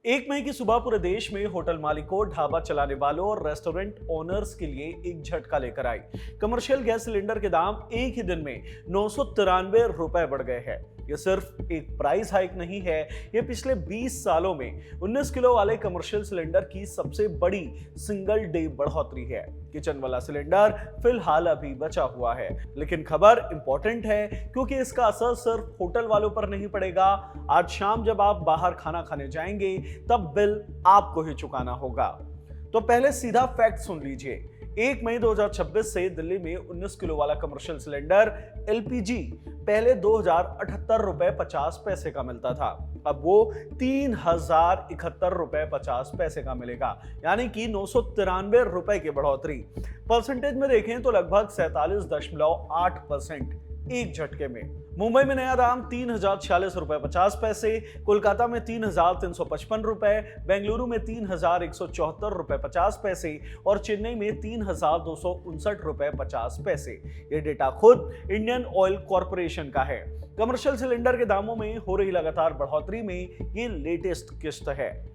1 मई की सुबह पूरे देश में होटल मालिकों, ढाबा चलाने वालों और रेस्टोरेंट ओनर्स के लिए एक झटका लेकर आई। कमर्शियल गैस सिलेंडर के दाम एक ही दिन में 993 रुपए बढ़ गए हैं। ये सिर्फ एक प्राइस हाइक नहीं है, ये पिछले 20 सालों में 19 किलो वाले कमर्शियल सिलेंडर की सबसे बड़ी सिंगल डे बढ़ोतरी है। किचन वाला सिलेंडर फिलहाल अभी बचा हुआ है, लेकिन खबर इंपॉर्टेंट है क्योंकि इसका असर सिर्फ होटल वालों पर नहीं पड़ेगा। आज शाम जब आप बाहर खाना खाने जाएंगे तब बिल आपको ही चुकाना होगा। तो पहले सीधा फैक्ट सुन लीजिए। 1 मई 2026 से दिल्ली में 19 किलो वाला कमर्शियल सिलेंडर एलपीजी पहले 2078 रुपए 50 पैसे का मिलता था, अब वो 3071 रुपए 50 पैसे का मिलेगा, यानी कि 993 रुपए की बढ़ोतरी। परसेंटेज में देखें तो लगभग 47.8% एक झटके में। मुंबई में नया दाम 3046 रुपए 50 पैसे, कोलकाता में 3355 रुपए, बेंगलुरु में 3174 रुपए 50 पैसे और चेन्नई में 3259 रुपए 50 पैसे। ये डेटा खुद इंडियन ऑयल कॉर्पोरेशन का है। कमर्शियल सिलेंडर के दामों में हो रही लगातार बढ़ोतरी में ये लेटेस्ट किस्त है।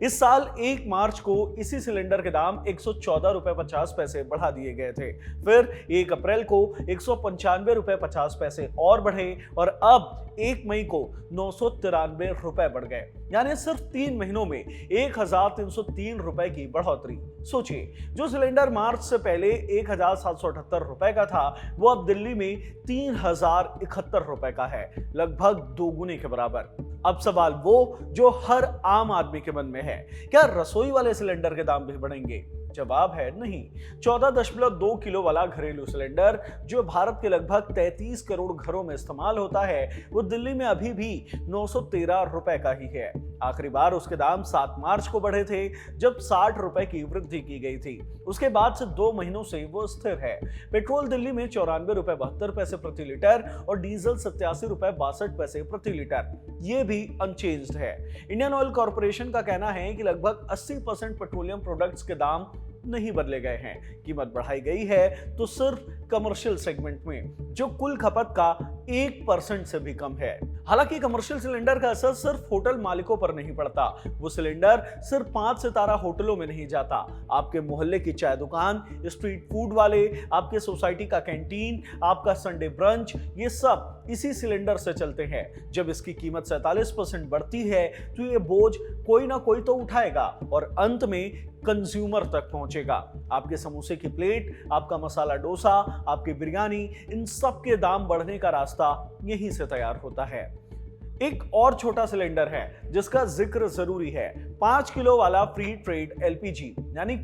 इस साल 1 मार्च को इसी सिलेंडर के दाम 114 रुपए 50 पैसे बढ़ा दिए गए थे, फिर 1 अप्रैल को 195 रुपए 50 पैसे और बढ़े और अब 1 मई को 993 रुपए बढ़ गए, यानी सिर्फ 3 महीनों में 1303 रुपए की बढ़ोतरी। सोचिए, जो सिलेंडर मार्च से पहले 1778 रुपए का था, वो अब दिल्ली में 3071 रुपए का है, लगभग दोगुने के बराबर। अब सवाल वो जो हर आम आदमी के मन में है, क्या रसोई वाले सिलेंडर के दाम भी बढ़ेंगे? जवाब है नहीं। 14.2 किलो वाला घरेलू सिलेंडर जो भारत के लगभग 33 करोड़ घरों में इस्तेमाल होता है, वो दिल्ली में अभी भी 913 रुपए का ही है। आखिरी बार उसके दाम 7 मार्च को बढ़े थे, जब 60 रुपए की वृद्धि की गई थी। उसके बाद से 2 महीनों से वो स्थिर है। पेट्रोल दिल्ली में 94 रुपए 72 पैसे प्रति लीटर और डीजल 87 रुपए 62 पैसे प्रति लीटर, ये भी अनचेंज्ड है। इंडियन ऑयल कॉर्पोरेशन का कहना है कि लगभग 80% पेट्रोलियम प्रोडक्ट्स के दाम नहीं बदले गए हैं। कीमत बढ़ाई गई है तो सिर्फ कमर्शियल सेगमेंट में, जो कुल खपत का 1% से भी कम है। हालांकि कमर्शियल सिलेंडर का असर सिर्फ होटल मालिकों पर नहीं पड़ता। वो सिलेंडर सिर्फ 5 सितारा होटलों में नहीं जाता। आपके मोहल्ले की चाय दुकान, स्ट्रीट फूड वाले, आपके सोसाइटी का कैंटीन, आपका संडे ब्रंच, ये सब इसी सिलेंडर से चलते हैं। जब इसकी कीमत 47% बढ़ती है तो ये बोझ कोई ना कोई तो उठाएगा और अंत में कंज्यूमर तक पहुंचेगा। आपके समोसे की प्लेट, आपका मसाला डोसा, आपकी बिरयानी, इन सब के दाम बढ़ने का रास्ता यहीं से तैयार होता है। एक और छोटा सिलेंडर है जिसका जिक्र जरूरी है, 5 किलो वाला फ्री ट्रेड एलपीजी यानी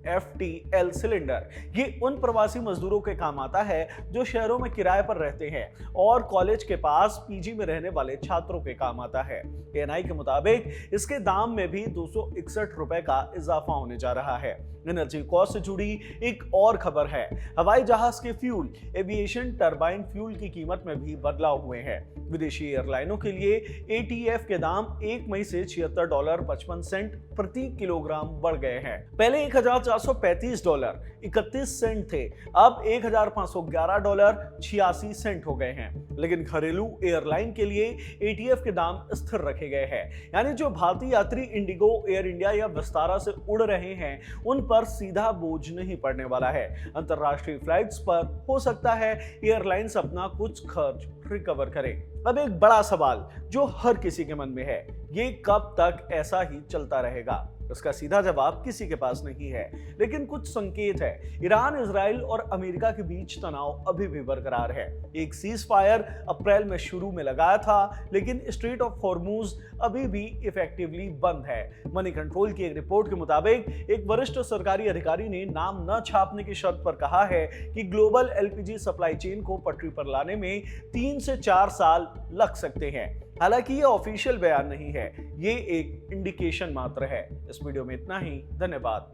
FTL सिलेंडर। ये उन प्रवासी मजदूरों के काम आता है जो शहरों में किराए पर रहते हैं और कॉलेज के पास पीजी में रहने वाले छात्रों के काम आता है। ANI के मुताबिक इसके दाम में भी 261 रुपए का इजाफा होने जा रहा है। एनर्जी कॉस्ट से जुड़ी एक और खबर है, हवाई जहाज के फ्यूल, एविएशन टरबाइन फ्यूल की कीमत में भी बदलाव हुए हैं। विदेशी एयरलाइनों के लिए ATF के दाम 1 मई से $76.55 प्रति किलोग्राम बढ़ गए हैं। पहले $1435.31 थे, अब $1511.86 हो गए हैं। लेकिन घरेलू एयरलाइन के लिए ATF के दाम स्थिर रखे गए हैं, यानी जो भारतीय यात्री इंडिगो, एयर इंडिया या विस्तारा से उड़ रहे हैं उन पर सीधा बोझ नहीं पड़ने वाला है। अंतरराष्ट्रीय फ्लाइट्स पर हो सकता है एयरलाइंस अपना कुछ खर्च रिकवर करे। अब एक बड़ा सवाल जो हर किसी के मन में है, ये कब तक ऐसा ही चलता रहेगा? इसका सीधा जवाब किसी के पास नहीं है, लेकिन कुछ संकेत है। ईरान, इजराइल और अमेरिका के बीच तनाव अभी भी बरकरार है। एक सीज फायर अप्रैल में शुरू में लगाया था, लेकिन स्ट्रेट ऑफ हॉर्मुज अभी भी इफेक्टिवली बंद है। मनी कंट्रोल की एक रिपोर्ट के मुताबिक एक वरिष्ठ सरकारी अधिकारी ने नाम न छापने की शर्त पर कहा है कि ग्लोबल LPG सप्लाई चेन को पटरी पर लाने में 3 से 4 साल लग सकते हैं। हालांकि ये ऑफिशियल बयान नहीं है, ये एक इंडिकेशन मात्र है। इस वीडियो में इतना ही, धन्यवाद।